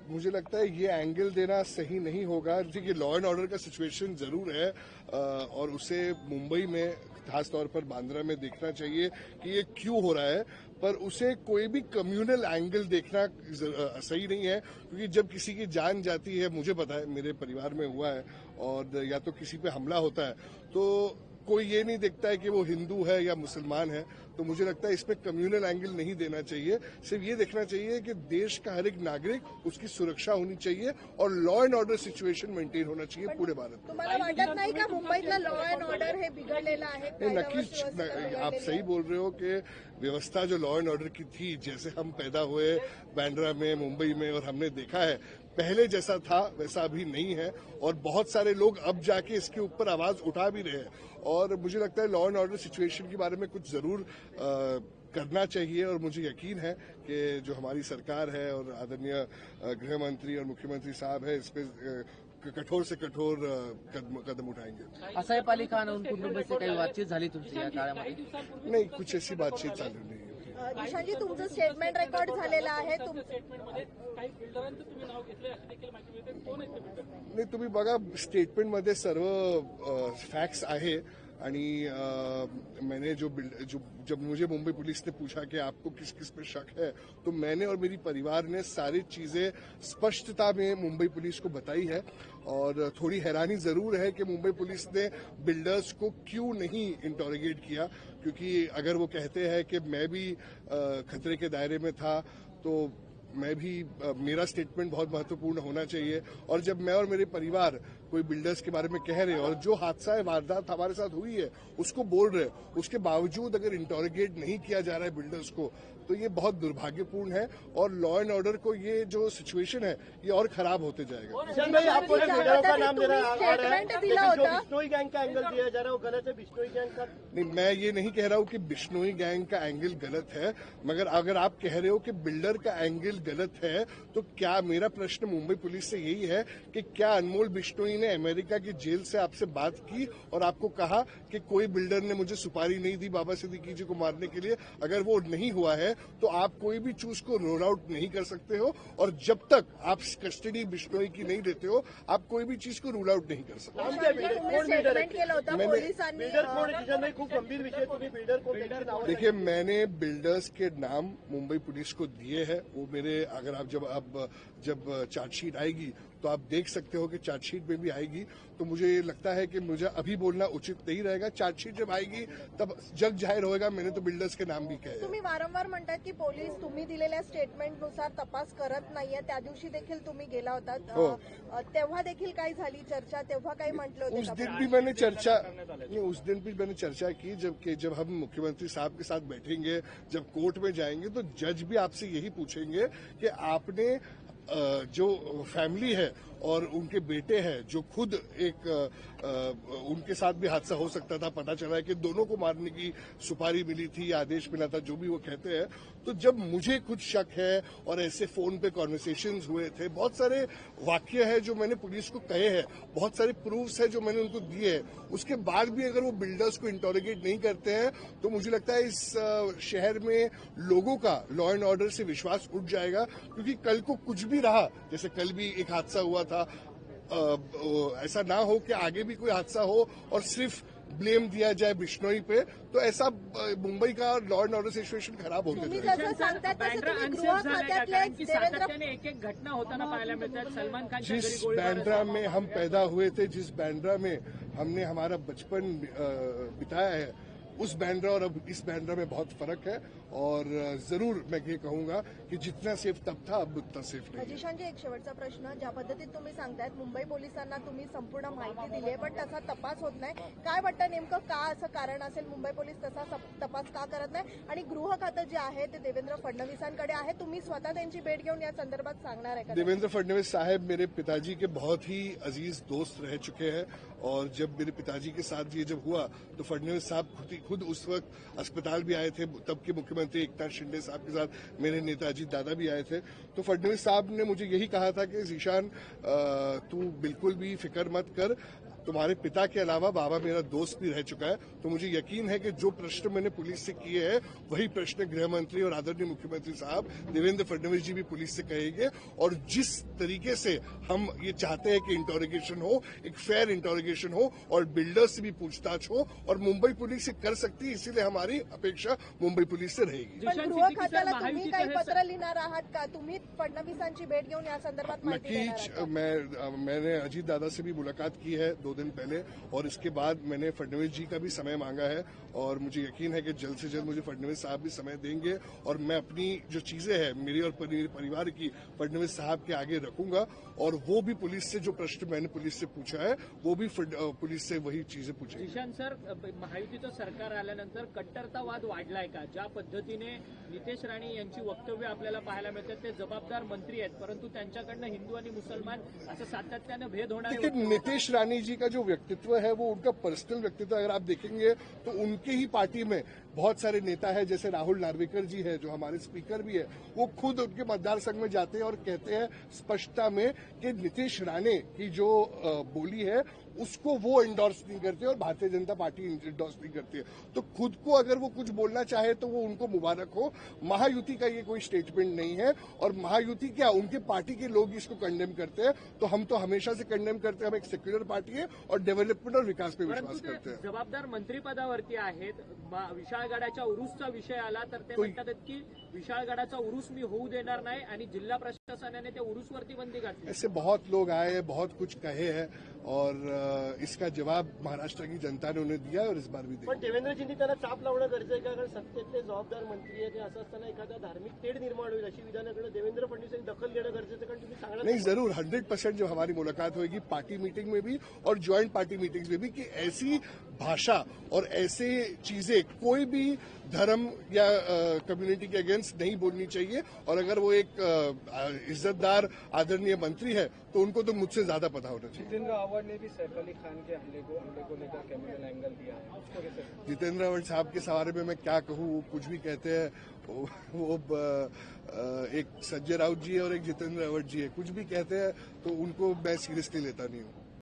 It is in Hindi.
मुझे लगता है ये एंगल देना सही नहीं होगा। देखिए, लॉ एंड ऑर्डर का सिचुएशन जरूर है और उसे मुंबई में खासतौर पर बांद्रा में देखना चाहिए कि ये क्यों हो रहा है, पर उसे कोई भी कम्युनल एंगल देखना सही नहीं है, क्योंकि जब किसी की जान जाती है, मुझे पता है मेरे परिवार में हुआ है, और या तो किसी पे हमला होता है तो कोई ये नहीं देखता है कि वो हिंदू है या मुसलमान है। तो मुझे लगता है इसमें कम्युनल एंगल नहीं देना चाहिए, सिर्फ ये देखना चाहिए कि देश का हर एक नागरिक उसकी सुरक्षा होनी चाहिए और law and order situation maintain होना चाहिए पूरे भारत में। तुम्हाला वाटत नाही का मुंबईतला लॉ एंड ऑर्डर हे बिघडलेलं आहे? नक्कीच आप सही बोल रहे हो कि व्यवस्था जो लॉ एंड ऑर्डर की थी, जैसे हम पैदा हुए बांद्रा में, मुंबई में, और हमने देखा है पहले जैसा था वैसा अभी नहीं है, और बहुत सारे लोग अब जाके इसके ऊपर आवाज उठा भी रहे हैं। और मुझे लगता है लॉ एंड ऑर्डर सिचुएशन के बारे में कुछ जरूर करना चाहिए, और मुझे यकीन है कि जो हमारी सरकार है और आदरणीय गृह मंत्री और मुख्यमंत्री साहब है इस पे कठोर से कठोर कदम उठाएंगे। असैफ अली खान उन कुटुंबाशी काही बातचीत झाली तुमची या काळामध्ये? नहीं, कुछ ऐसी बातचीत चालू नहीं है। दिशांजी, तुमचं स्टेटमेंट रेकॉर्ड झालेलं आहे। नाही, तुम्ही बघा, स्टेटमेंटमध्ये सर्व फॅक्ट्स आहे, आणि मैंने जब मुझे मुंबई पुलिस ने पूछा कि आपको किस किस पे शक है, तो मैंने और मेरी परिवार ने सारी चीजें स्पष्टता में मुंबई पुलिस को बताई है। और थोड़ी हैरानी जरूर है कि मुंबई पुलिस ने बिल्डर्स को क्यों नहीं इंटरोगेट किया, क्योंकि अगर वो कहते हैं कि मैं भी खतरे के दायरे में था, तो मैं भी मेरा स्टेटमेंट बहुत महत्वपूर्ण होना चाहिए। और जब मैं और मेरे परिवार कोई बिल्डर्स के बारे में कह रहे हैं और जो हादसा है, वारदात हमारे साथ हुई है, उसको बोल रहे हैं, उसके बावजूद अगर इंटरोगेट नहीं किया जा रहा है बिल्डर्स को, तो ये बहुत दुर्भाग्यपूर्ण है, और लॉ एंड ऑर्डर को ये जो सिचुएशन है ये और खराब होते जाएगा। आपको बिल्डरों का नाम बिश्नोई गैंग का एंगल दिया जा रहा है, वो गलत है? बिश्नोई गैंग का नहीं, मैं ये नहीं कह रहा हूँ कि बिश्नोई गैंग का एंगल गलत है, मगर अगर आप कह रहे हो कि बिल्डर का एंगल गलत है, तो क्या मेरा प्रश्न मुंबई पुलिस से यही है कि क्या अनमोल बिश्नोई ने अमेरिका की जेल से आपसे बात की और आपको कहा कि कोई बिल्डर ने मुझे सुपारी नहीं दी बाबा सिद्दीकी जी को मारने के लिए? अगर वो नहीं हुआ है तो आप कोई भी चीज को रोल आउट नहीं कर सकते हो, और जब तक आप कस्टडी बिश्नोई की नहीं देते हो, आप कोई भी चीज को रूल आउट नहीं कर सकते। खूप गंभीर विषय, तुम्ही बिल्डर को देखिए, मैंने बिल्डर्स के नाम मुंबई पुलिस को दिए हैं। वो मेरे, अगर आप जब चार्जशीट आएगी तो आप देख सकते हो कि चार्जशीट में भी आएगी, तो मुझे लगता है कि मुझे अभी बोलना उचित नहीं रहेगा। चार्जशीट जब आएगी तब जग जाहीर होगा। मैंने तो बिल्डर्स के नाम भी कहे। तुम्ही वारंवार म्हणतात की पोलीस तुम्ही दिलेल्या स्टेटमेंटनुसार तपास करत नाहीये। त्या दिवशी देखील तुम्ही गेला होता, तेव्हा देखील काय झाली चर्चा? तेव्हा काही म्हटलं होतं? उस दिन भी मैंने चर्चा की, जब हम मुख्यमंत्री साहब के साथ बैठेंगे, जब कोर्ट में जाएंगे, तो जज भी आपसे यही पूछेंगे कि आपने जो फैमिली है और उनके बेटे हैं, जो खुद उनके साथ भी हादसा हो सकता था, पता चला है कि दोनों को मारने की सुपारी मिली थी या आदेश मिला था, जो भी वो कहते हैं। तो जब मुझे कुछ शक है और ऐसे फोन पे कॉन्वर्सेशंस हुए थे, बहुत सारे वाक्य है जो मैंने पुलिस को कहे हैं, बहुत सारे प्रूफ्स है जो मैंने उनको दिए हैं, उसके बाद भी अगर वो बिल्डर्स को इंटरोगेट नहीं करते हैं, तो मुझे लगता है इस शहर में लोगों का लॉ एंड ऑर्डर से विश्वास उठ जाएगा। क्योंकि कल को कुछ भी रहा, जैसे कल भी एक हादसा हुआ था, ऐसा ना हो कि आगे भी कोई हादसा हो और सिर्फ ब्लेम दिया जाए बिश्नोई पे, तो ऐसा मुंबई का लॉ एंड ऑर्डर सिच्युएशन खराब होते एक घटना होताना पाहायला मिळतात। सलमान खान जिस बांद्रा में हम पैदा हुए थे, जिस बांद्रा में हमने हमारा बचपन बिताया है, उस बांद्रा और अब इस बांद्रा में बहुत फर्क है। और जरूर मैं ये कहूंगा कि जितना सेफ तब था, अब उतना सेफ नहीं। अजिशांजी, एक शेवटचा प्रश्न, ज्या पद्धतीत तुम्ही सांगतायत मुंबई पोलिसांना तुम्ही संपूर्ण माहिती दिली आहे, पण तसा तपास होत नाही, काय वाटतं नेमकं का असं कारण असेल? मुंबई पोलीस तसा तपास का करत नाही? आणि गृह खातं जे आहे ते देवेंद्र फडणवीसांकडे आहे, तुम्ही स्वतः त्यांची भेट घेऊन या संदर्भात सांगणार आहे का? देवेंद्र फडणवीस साहब मेरे पिताजी के बहुत ही अजीज दोस्त रह चुके हैं, और जब मेरे पिताजी के साथ ये जब हुआ तो फडणवीस साहब खुद उस वक्त अस्पताल भी आए थे। तब के मुख्यमंत्री एकनाथ शिंदे साहब के साथ मेरे नेताजी दादा भी आए थे। तो फडणवीस साहब ने मुझे यही कहा था कि ज़ीशान, तू बिल्कुल भी फिक्र मत कर, तुम्हारे पिता के अलावा बाबा मेरा दोस्त भी रह चुका है, तो मुझे यकीन है कि जो प्रश्न मैंने पुलिस से किए हैं वही प्रश्न गृह मंत्री और आदरणीय मुख्यमंत्री साहब देवेंद्र फडणवीस जी भी पुलिस से कहेंगे। और जिस तरीके से हम ये चाहते हैं कि इंटरोगेशन हो, एक फेयर इंटरोगेशन हो और बिल्डर्स से भी पूछताछ हो, और मुंबई पुलिस से कर सकती है, इसीलिए हमारी अपेक्षा मुंबई पुलिस से रहेगी। पण गृह खात्याला तुम्ही काही पत्र लिहिणार आहात का? तुम्ही फडणवीसांची भेट घेऊन या संदर्भात माहिती देणार नक्कीच आहात का? मैंने अजीत दादा से भी मुलाकात की है 2 दिन पहले, और इसके बाद मैंने फडणवीस जी का भी समय मांगा है, और मुझे यकीन है कि जल्द से जल्द मुझे फडणवीस साहब भी समय देंगे, और मैं अपनी जो चीजें हैं मेरी और मेरे परिवार की फडणवीस साहब के आगे रखूंगा, और वो भी पुलिस से जो प्रश्न मैंने पुलिस से पूछा है वो भी पुलिस से वही चीजें पूछेंगे। ईशान सर, महायुतीचं सरकार आल्यानंतर कट्टरतावाद वाढलाय का? ज्या पद्धतीने नितेश राणे यांची वक्तव्य आपल्याला पाहायला मिळतात, ते जबाबदार मंत्री आहेत, परंतु त्यांच्याकडनं हिंदू आणि मुसलमान असं सातत्यानं भेद होणार देखिए, नितेश राणे जी का जो व्यक्तित्व है वो उनका पर्सनल व्यक्तित्व, अगर आप देखेंगे तो उनके ही पार्टी में बहुत सारे नेता है, जैसे राहुल नार्वेकर जी है जो हमारे स्पीकर भी है, वो खुद उनके मतदार संघ में जाते हैं और कहते हैं स्पष्टता में कि नितेश राणे की जो बोली है उसको वो इंडोर्स नहीं करते और भारतीय जनता पार्टी इंडोर्स नहीं करती है। तो खुद को अगर वो कुछ बोलना चाहे तो वो उनको मुबारक हो। महायुति का ये कोई स्टेटमेंट नहीं है, और महायुति क्या, उनके पार्टी के लोग इसको कंडेम करते हैं, तो हम तो हमेशा से कंडेम करते हैं। हम एक सेक्युलर पार्टी है और डेव्हलपमेंट और विकास पे विश्वास करते हैं। जबाबदार मंत्रिपदावरती आहेत, विशाळगडाच्या उरूसचा विषय आला तर ते म्हणतात की विशाळगडाचा उरूस मी होऊ देणार नाही, आणि जिल्हा प्रशासनाने त्या उरूसवरती बंदी घातली। ऐसे बहुत लोग आए, बहुत कुछ कहे हैं, और इसका जवाब महाराष्ट्र की जनता ने उन्हें दिया और इस बार भी दिया। पण देवेंद्रजींनी त्यांना चाप लावणं गरजेचं आहे का? कारण सत्तेतले जबाबदार मंत्री आहेत, असं असताना एखादा धार्मिक तेढ निर्माण होईल अशी विधानाकडे देवेंद्र फडणवीस यांनी दखल घेणं गरजेचं आहे, कारण तुम्ही सांगणार नहीं, जरूर 100% जब हमारी मुलाकात होगी पार्टी मीटिंग में भी और ज्वाइंट पार्टी मीटिंग्स में भी, कि ऐसी भाषा और ऐसे चीजें कोई भी धर्म या कम्युनिटी के अगेंस्ट नहीं बोलनी चाहिए, और अगर वो एक इज्जतदार आदरणीय मंत्री है तो उनको तो मुझसे ज्यादा पता होना चाहिए। जितेंद्र आव्हाड ने भी सैफ अली खान के हमले को लेकर कैमरल एंगल दिया है, उसको कैसे? जितेंद्र आव्हाड साहब के बारे में मैं क्या कहूँ, वो कुछ भी कहते हैं। वो एक संजय राउत जी है और एक जितेंद्र आव्हाड जी है, कुछ भी कहते हैं तो उनको मैं सीरियसली लेता नहीं हूँ।